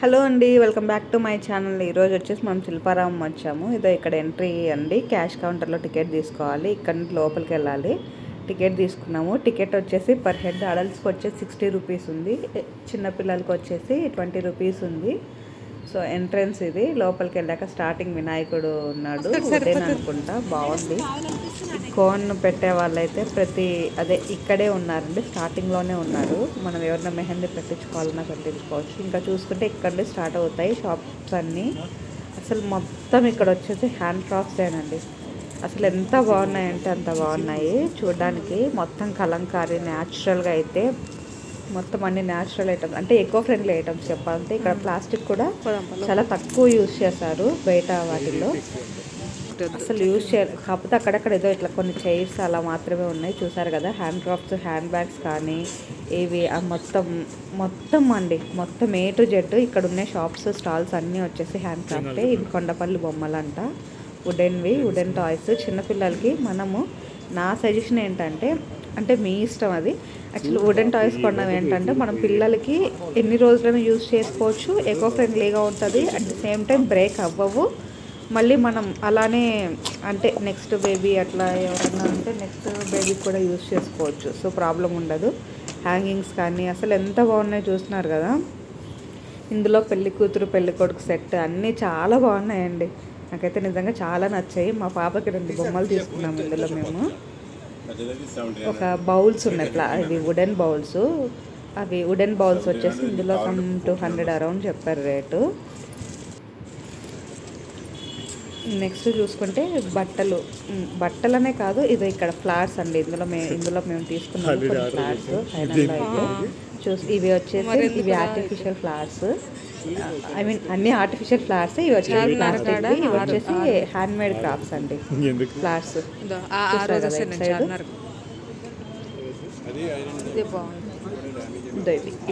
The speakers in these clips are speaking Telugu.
హలో అండి, welcome back to my channel. ఈరోజు వచ్చేసి మనం శిల్పారామం వచ్చాము. ఇదో ఇక్కడ ఎంట్రీ అండి. క్యాష్ కౌంటర్లో టికెట్ తీసుకోవాలి. ఇక్కడ నుంచి లోపలికి వెళ్ళాలి. టికెట్ తీసుకున్నాము. టికెట్ వచ్చేసి పర్ హెడ్ అడల్ట్స్కి వచ్చేసి 60 రూపీస్ ఉంది, చిన్నపిల్లలకి వచ్చేసి 20 రూపీస్ ఉంది. సో ఎంట్రన్స్ ఇది. లోపలికి వెళ్ళాక స్టార్టింగ్ వినాయకుడు ఉన్నాడు, ఉదయం అనుకుంటా. బాగుంది. కోన్ పెట్టే వాళ్ళైతే ఇక్కడే ఉన్నారండి, స్టార్టింగ్లోనే ఉన్నారు. మనం ఎవరైనా మెహందీ పెట్టించుకోవాలన్నా పెట్టించుకోవచ్చు. ఇంకా చూసుకుంటే ఇక్కడ స్టార్ట్ అవుతాయి షాప్స్ అన్నీ. అసలు మొత్తం ఇక్కడ వచ్చేసి హ్యాండ్ క్రాఫ్ట్సేనండి. అసలు ఎంత బాగున్నాయంటే అంత బాగున్నాయి చూడడానికి. మొత్తం కలంకారీ న్యాచురల్గా అయితే మొత్తం అన్ని న్యాచురల్ ఐటమ్స్, అంటే ఎకో ఫ్రెండ్లీ ఐటమ్స్ చెప్పాలంటే. ఇక్కడ ప్లాస్టిక్ కూడా చాలా తక్కువ యూజ్ చేశారు బయట వాటిల్లో. అసలు యూజ్ చేయాలి, కాకపోతే అక్కడక్కడ ఏదో ఇట్లా కొన్ని చైర్స్ అలా మాత్రమే ఉన్నాయి. చూసారు కదా, హ్యాండ్ క్రాఫ్ట్స్, హ్యాండ్ బ్యాగ్స్ కానీ ఇవి మొత్తం అండి, మొత్తం ఏ టు జెడ్ ఇక్కడ ఉన్న షాప్స్, స్టాల్స్ అన్నీ వచ్చేసి హ్యాండ్ క్రాఫ్టే. ఇవి కొండపల్లి బొమ్మలంట, వుడెన్ టాయ్స్. చిన్నపిల్లలకి నా సజెషన్ ఏంటంటే, అంటే మీ ఇష్టం అది. యాక్చువల్లీ వుడెన్ టాయ్స్ కొనడం ఏంటంటే మనం పిల్లలకి ఎన్ని రోజులైనా యూజ్ చేసుకోవచ్చు, ఎకో ఫ్రెండ్లీగా ఉంటుంది, at the same time break అవ్వవు. మళ్ళీ మనం అలానే అంటే నెక్స్ట్ బేబీ అట్లా ఎవరన్నా ఉంటే నెక్స్ట్ బేబీకి కూడా యూజ్ చేసుకోవచ్చు. సో ప్రాబ్లం ఉండదు. హ్యాంగింగ్స్ కానీ అసలు ఎంత బాగున్నాయి చూస్తున్నారు కదా. ఇందులో పెళ్లి కూతురు పెళ్లి కొడుకు సెట్ అన్నీ చాలా బాగున్నాయండి. నాకైతే నిజంగా చాలా నచ్చాయి. మా పాపకి 2 బొమ్మలు తీసుకున్నాము ఇందులో మేము. ఒక బౌల్స్ ఉన్నాయి, ఇవి వుడెన్ బౌల్స్ వచ్చేసి ఇందులో 200 అరౌండ్ చెప్పారు రేటు. నెక్స్ట్ చూసుకుంటే బట్టలనే కాదు, ఇది ఇక్కడ ఫ్లవర్స్ అండి. ఇందులో మేము తీసుకున్నాము కొన్ని ఫ్లవర్స్. ఫైనల్లో అయితే ఇవి వచ్చేసి ఇవి ఆర్టిఫిషియల్ ఫ్లవర్స్. ఐ మీన్ అన్ని ఆర్టిఫిషియల్ ఫ్లవర్స్. ఇవి వచ్చేసి ప్లాస్టిక్, ఇవి వచ్చేసి హ్యాండ్ మేడ్ క్రాఫ్ట్స్ అండి ఫ్లవర్స్.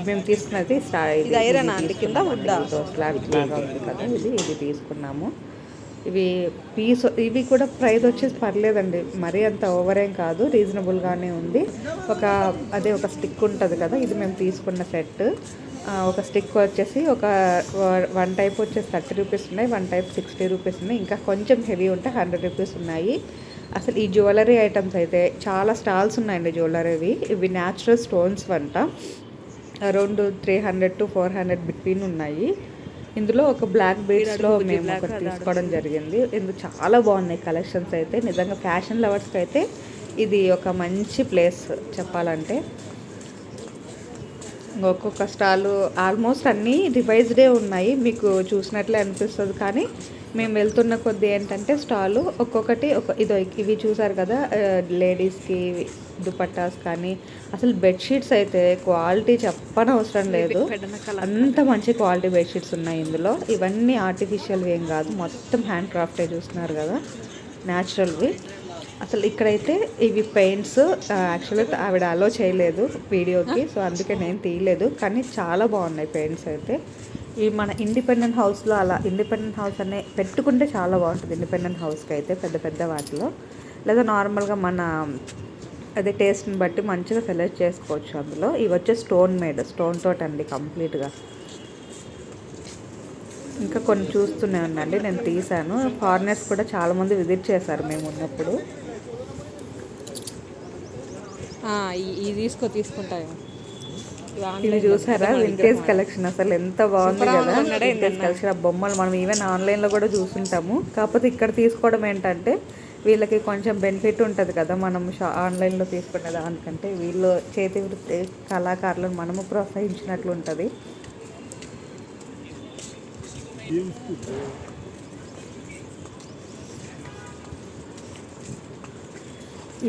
మేము తీసుకున్నది స్లాబ్ లాగా ఉంది కదా, ఇది తీసుకున్నాము. ఇవి కూడా ప్రైస్ వచ్చేసి పర్లేదండి, మరీ అంత ఓవర్ ఏం కాదు, రీజనబుల్గానే ఉంది. ఒక స్టిక్ ఉంటుంది కదా, ఇది మేము తీసుకున్న సెట్. ఒక స్టిక్ వచ్చేసి వన్ టైప్ వచ్చేసి 30 రూపీస్ ఉన్నాయి, వన్ టైప్ 60 రూపీస్ ఉన్నాయి, ఇంకా కొంచెం హెవీ ఉంటే 100 రూపీస్ ఉన్నాయి. అసలు ఈ జ్యువెలరీ ఐటమ్స్ అయితే చాలా స్టాల్స్ ఉన్నాయండి. ఇవి న్యాచురల్ స్టోన్స్ వంట. అరౌండ్ 300 to 400 బిట్వీన్ ఉన్నాయి. ఇందులో ఒక బ్లాక్ బీడ్స్లో మేము ఒకటి తీసుకోవడం జరిగింది. ఇందులో చాలా బాగున్నాయి కలెక్షన్స్ అయితే. నిజంగా ఫ్యాషన్ లవర్స్కి అయితే ఇది ఒక మంచి ప్లేస్ చెప్పాలంటే. ఒక్కొక్క స్టాలు ఆల్మోస్ట్ అన్నీ రివైజ్డే ఉన్నాయి, మీకు చూసినట్లే అనిపిస్తుంది. కానీ మేము వెళ్తున్న కొద్దీ ఏంటంటే స్టాలు ఒక్కొక్కటి ఇవి చూసారు కదా, లేడీస్కి దుపట్టాస్ కానీ అసలు బెడ్షీట్స్ అయితే క్వాలిటీ చెప్పనవసరం లేదు, అంత మంచి క్వాలిటీ బెడ్షీట్స్ ఉన్నాయి ఇందులో. ఇవన్నీ ఆర్టిఫిషియల్వి ఏం కాదు, మొత్తం హ్యాండ్ క్రాఫ్టే చూస్తున్నారు కదా, న్యాచురల్వి. అసలు ఇక్కడైతే ఇవి పెయింట్స్ యాక్చువల్గా ఆవిడ అలో చేయలేదు వీడియోకి, సో అందుకే నేను తీయలేదు. కానీ చాలా బాగున్నాయి పెయింట్స్ అయితే. ఇవి మన ఇండిపెండెంట్ హౌస్లో ఇండిపెండెంట్ హౌస్ అనే పెట్టుకుంటే చాలా బాగుంటుంది. ఇండిపెండెంట్ హౌస్కి అయితే పెద్ద వాటిలో, లేదా నార్మల్గా మన టేస్ట్ని బట్టి మంచిగా సెలెక్ట్ చేసుకోవచ్చు అందులో. ఇవి వచ్చే స్టోన్ తోటి అండి కంప్లీట్గా. ఇంకా కొన్ని చూస్తూనే ఉన్నాండి, నేను తీసాను. ఫారినర్స్ కూడా చాలామంది విజిట్ చేశారు మేము ఉన్నప్పుడు. తీసుకుంటాను. ఇది చూసారా, వింటేజ్ కలెక్షన్ అసలు ఎంత బాగుంది కదా. వింటేజ్ కలెక్షన్, ఆ బొమ్మలు మనం ఈవెన్ ఆన్లైన్లో కూడా చూసుంటాము. కాకపోతే ఇక్కడ తీసుకోవడం ఏంటంటే వీళ్ళకి కొంచెం బెనిఫిట్ ఉంటుంది కదా, మనం ఆన్లైన్లో తీసుకునే దానికంటే. వీళ్ళు చేతి వృత్తి కళాకారులను మనము ప్రోత్సహించినట్లు ఉంటుంది.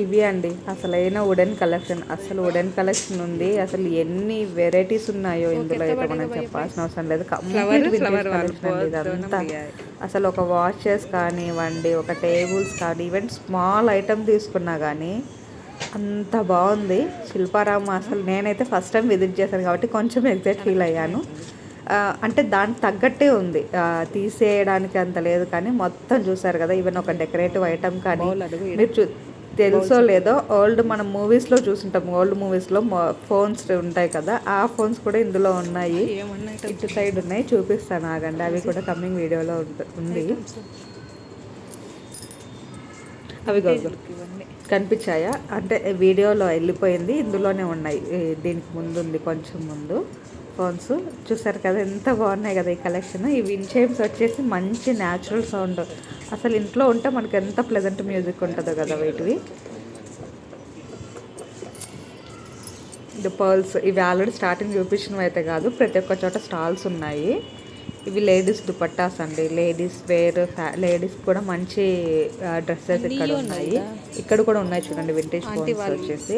ఇవి అండి అసలైన వుడెన్ కలెక్షన్ ఉంది. అసలు ఎన్ని వెరైటీస్ ఉన్నాయో ఇందులో అయితే మనం చెప్పాల్సిన అవసరం లేదు. కంప్లీట్ వింటేజ్ కలెక్షన్ అండి ఇదంతా. అసలు ఒక వాచెస్ కానివ్వండి, ఒక టేబుల్స్ కానీ, ఈవెన్ స్మాల్ ఐటమ్ తీసుకున్నా కానీ అంత బాగుంది శిల్పారామం. అసలు నేనైతే ఫస్ట్ టైం విజిట్ చేశాను కాబట్టి కొంచెం ఎగ్జైట్ ఫీల్ అయ్యాను. అంటే దానికి తగ్గట్టే ఉంది, తీసేయడానికి అంత లేదు. కానీ మొత్తం చూసారు కదా, ఈవెన్ ఒక డెకరేటివ్ ఐటమ్ కానీ మీరు తెలుసో లేదో ఓల్డ్ మనం మూవీస్లో చూసుంటాం, ఓల్డ్ మూవీస్లో ఫోన్స్ ఉంటాయి కదా, ఆ ఫోన్స్ కూడా ఇందులో ఉన్నాయి. ఇటు సైడ్ ఉన్నాయి, చూపిస్తాను ఆగండి. అవి కూడా కమింగ్ వీడియోలో ఉంది. అవి కనిపించాయా అంటే వీడియోలో వెళ్ళిపోయింది, ఇందులోనే ఉన్నాయి. దీనికి ముందు ఉంది, కొంచెం ముందు ఫోన్స్ చూసారు కదా, ఎంత బాగున్నాయి కదా ఈ కలెక్షన్. ఈ విండ్ చైమ్స్ వచ్చేసి మంచి న్యాచురల్ సౌండ్, అసలు ఇంట్లో ఉంటే మనకి ఎంత ప్లెజెంట్ మ్యూజిక్ ఉంటుందో కదా వీటివి. ఇది పర్ల్స్, ఇవి ఆల్రెడీ స్టార్టింగ్ చూపించినవి అయితే కాదు, ప్రతి ఒక్క చోట స్టాల్స్ ఉన్నాయి. ఇవి లేడీస్ దుపట్టాస్ అండి, లేడీస్ వేర్, లేడీస్ కూడా మంచి డ్రెస్సెస్ ఇక్కడ ఉన్నాయి. ఇక్కడ కూడా ఉన్నాయి చూడండి వింటేజ్ ఫోన్స్ వచ్చేసి.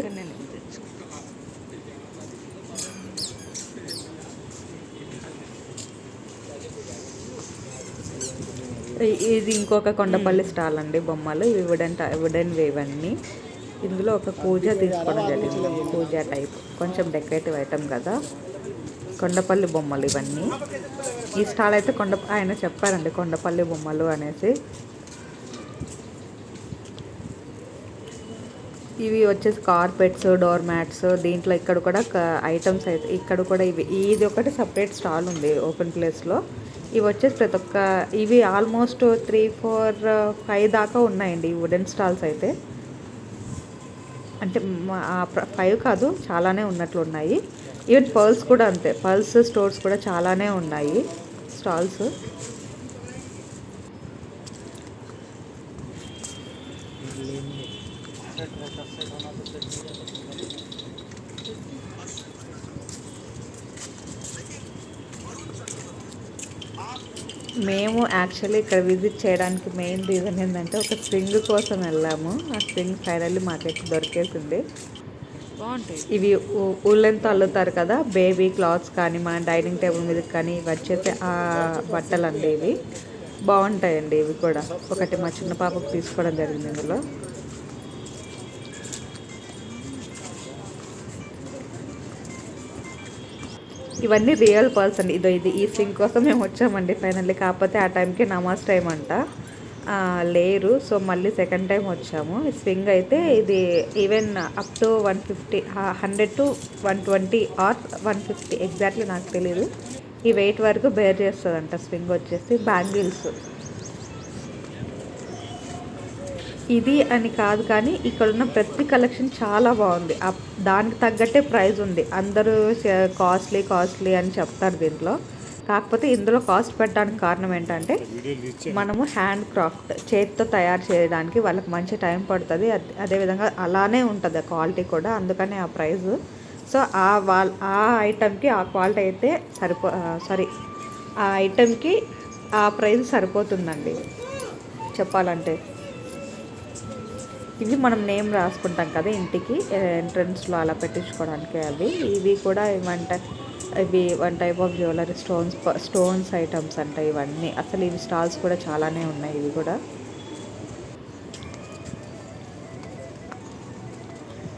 ఇది ఇంకొక కొండపల్లి స్టాల్ అండి, బొమ్మలు. ఇవి వుడెన్ ఇవన్నీ. ఇందులో ఒక కూజా తీసుకోవడం జరిగింది, కూజా టైప్, కొంచెం డెకరేటివ్ ఐటమ్ కదా. కొండపల్లి బొమ్మలు ఇవన్నీ. ఈ స్టాల్ అయితే ఆయన చెప్పారండి కొండపల్లి బొమ్మలు అనేసి. ఇవి వచ్చేసి కార్పెట్స్, డోర్ మ్యాట్స్. దీంట్లో ఇక్కడ కూడా ఐటమ్స్ అయితే ఇక్కడ కూడా ఇది ఒకటి సపరేట్ స్టాల్ ఉంది ఓపెన్ ప్లేస్లో. ఇవి వచ్చేసి ప్రతి ఒక్క, ఇవి ఆల్మోస్ట్ 3, 4, 5 దాకా ఉన్నాయండి ఈ వుడెన్ స్టాల్స్ అయితే. అంటే 5 కాదు, చాలానే ఉన్నట్లు ఉన్నాయి. ఈవెన్ పర్ల్స్ కూడా అంతే, పర్ల్స్ స్టోర్స్ కూడా చాలానే ఉన్నాయి స్టాల్స్. మేము యాక్చువల్లీ ఇక్కడ విజిట్ చేయడానికి మెయిన్ రీజన్ ఏంటంటే ఒక స్ప్రింగ్ కోసం వెళ్ళాము. ఆ స్ప్రింగ్ ఫైనల్లీ మాకైతే దొరికేసింది. బాగుంటాయి ఇవి, ఊళ్ళెంతో అల్లుతారు కదా, బేబీ క్లాత్స్ కానీ మన డైనింగ్ టేబుల్ మీదకి కానీ ఇవి వచ్చేసి ఆ బట్టలు అండి. ఇవి బాగుంటాయండి. ఇవి కూడా ఒకటి మా చిన్న పాపకు తీసుకోవడం జరిగింది ఇందులో. ఇవన్నీ రియల్ పర్ల్స్ అండి. ఇది ఈ స్వింగ్ కోసం మేము వచ్చామండి ఫైనల్లీ. కాకపోతే ఆ టైంకి నమాజ్ టైం అంట, లేరు. సో మళ్ళీ సెకండ్ టైం వచ్చాము. ఈ స్వింగ్ అయితే ఇది even up to 150, 100 to 120 or 150 exactly నాకు తెలీదు. ఈ వెయిట్ వరకు బేర్ చేస్తుందంట స్వింగ్ వచ్చేసి. బ్యాంగిల్స్ ఇది అని కాదు కానీ ఇక్కడ ఉన్న ప్రతి కలెక్షన్ చాలా బాగుంది. దానికి తగ్గట్టే ప్రైస్ ఉంది. అందరూ కాస్ట్లీ అని చెప్తారు దీంట్లో. కాకపోతే ఇందులో కాస్ట్ పెట్టడానికి కారణం ఏంటంటే మనము హ్యాండ్ క్రాఫ్ట్ చేతితో తయారు చేయడానికి వాళ్ళకి మంచి టైం పడుతుంది. అదేవిధంగా అలానే ఉంటుంది క్వాలిటీ కూడా, అందుకనే ఆ ప్రైస్. సో ఆ ఐటెంకి ఆ క్వాలిటీ అయితే ఆ ఐటెంకి ఆ ప్రైస్ సరిపోతుందండి చెప్పాలంటే. ఇవి మనం నేమ్ రాసుకుంటాం కదా ఇంటికి ఎంట్రన్స్లో అలా పెట్టించుకోవడానికి అవి. ఇవి కూడా ఇవి one type of jewellery, stones items అంట ఇవన్నీ. అసలు ఇవి స్టాల్స్ కూడా చాలానే ఉన్నాయి. ఇవి కూడా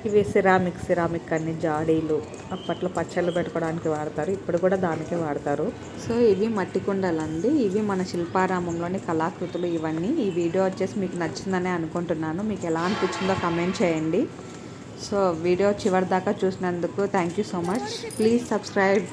ఇవి సిరామిక్ అన్ని జాడీలు, అప్పట్లో పచ్చళ్ళు పెట్టుకోవడానికి వాడతారు, ఇప్పుడు కూడా దానికే వాడతారు. సో ఇవి మట్టి కుండలండి. ఇవి మన శిల్పారామంలోని కళాకృతులు ఇవన్నీ. ఈ వీడియో వచ్చేసి మీకు నచ్చిందనే అనుకుంటున్నాను. మీకు ఎలా అనిపించిందో కమెంట్ చేయండి. సో వీడియో చివరి దాకా చూసినందుకు thank you so much. Please subscribe.